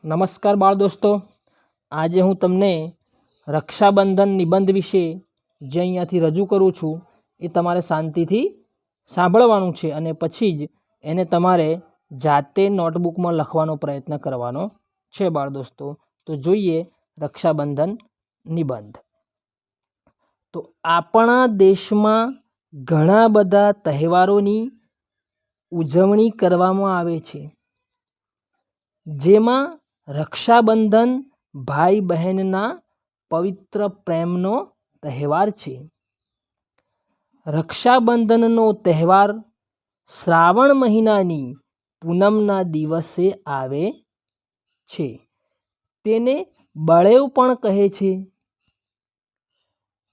નમસ્કાર બાળ દોસ્તો, આજે હું તમને રક્ષાબંધન નિબંધ વિશે જે અહીંયાથી રજૂ કરું છું એ તમારે શાંતિથી સાંભળવાનું છે અને પછી જ એને તમારે જાતે નોટબુકમાં લખવાનો પ્રયત્ન કરવાનો છે બાળ દોસ્તો। તો જોઈએ રક્ષાબંધન નિબંધ। તો આપણા દેશમાં ઘણા બધા તહેવારોની ઉજવણી કરવામાં આવે છે, જેમાં રક્ષાબંધન ભાઈ બહેનના પવિત્ર પ્રેમનો તહેવાર છે। રક્ષાબંધનનો તહેવાર શ્રાવણ મહિનાની પૂનમના દિવસે આવે છે। તેને બળેવ પણ કહે છે।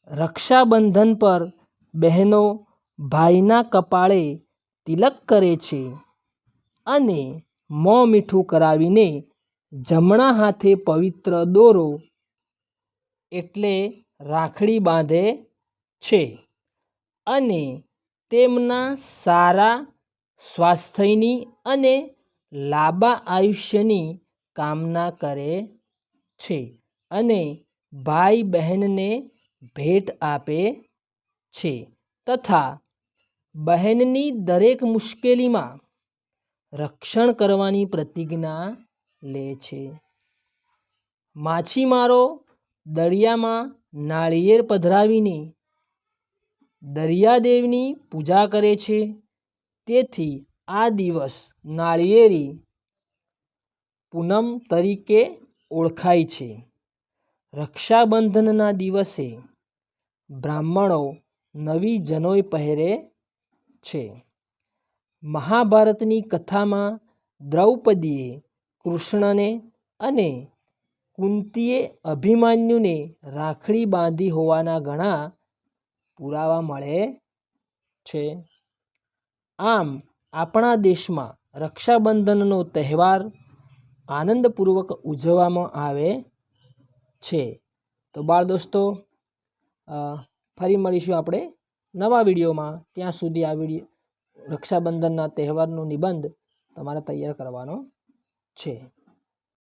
રક્ષાબંધન પર બહેનો ભાઈના કપાળે તિલક કરે છે અને મોં મીઠું કરાવીને જમણા હાથે પવિત્ર દોરો એટલે રાખડી બાંધે છે અને તેમના સારા સ્વાસ્થ્યની અને લાંબા આયુષ્યની કામના કરે છે અને ભાઈ બહેનને ભેટ આપે છે તથા બહેનની દરેક મુશ્કેલીમાં રક્ષણ કરવાની પ્રતિજ્ઞા લે છે। માછીમારો દરિયામાં નાળિયેર પધરાવીને દરિયાદેવની પૂજા કરે છે, તેથી આ દિવસ નાળિયેરી પૂનમ તરીકે ઓળખાય છે। રક્ષાબંધનના દિવસે બ્રાહ્મણો નવી જનોઈ પહેરે છે। મહાભારતની કથામાં દ્રૌપદીએ કૃષ્ણને અને કુંતીએ અભિમન્યુને રાખડી બાંધી હોવાના ઘણા પુરાવા મળે છે। આમ આપણા દેશમાં રક્ષાબંધનનો તહેવાર આનંદપૂર્વક ઉજવવામાં આવે છે। તો બાળ દોસ્તો, ફરી મળીશું આપણે નવા વિડીયોમાં। ત્યાં સુધી આ રક્ષાબંધનના તહેવારનો નિબંધ તમારે તૈયાર કરવાનો છે।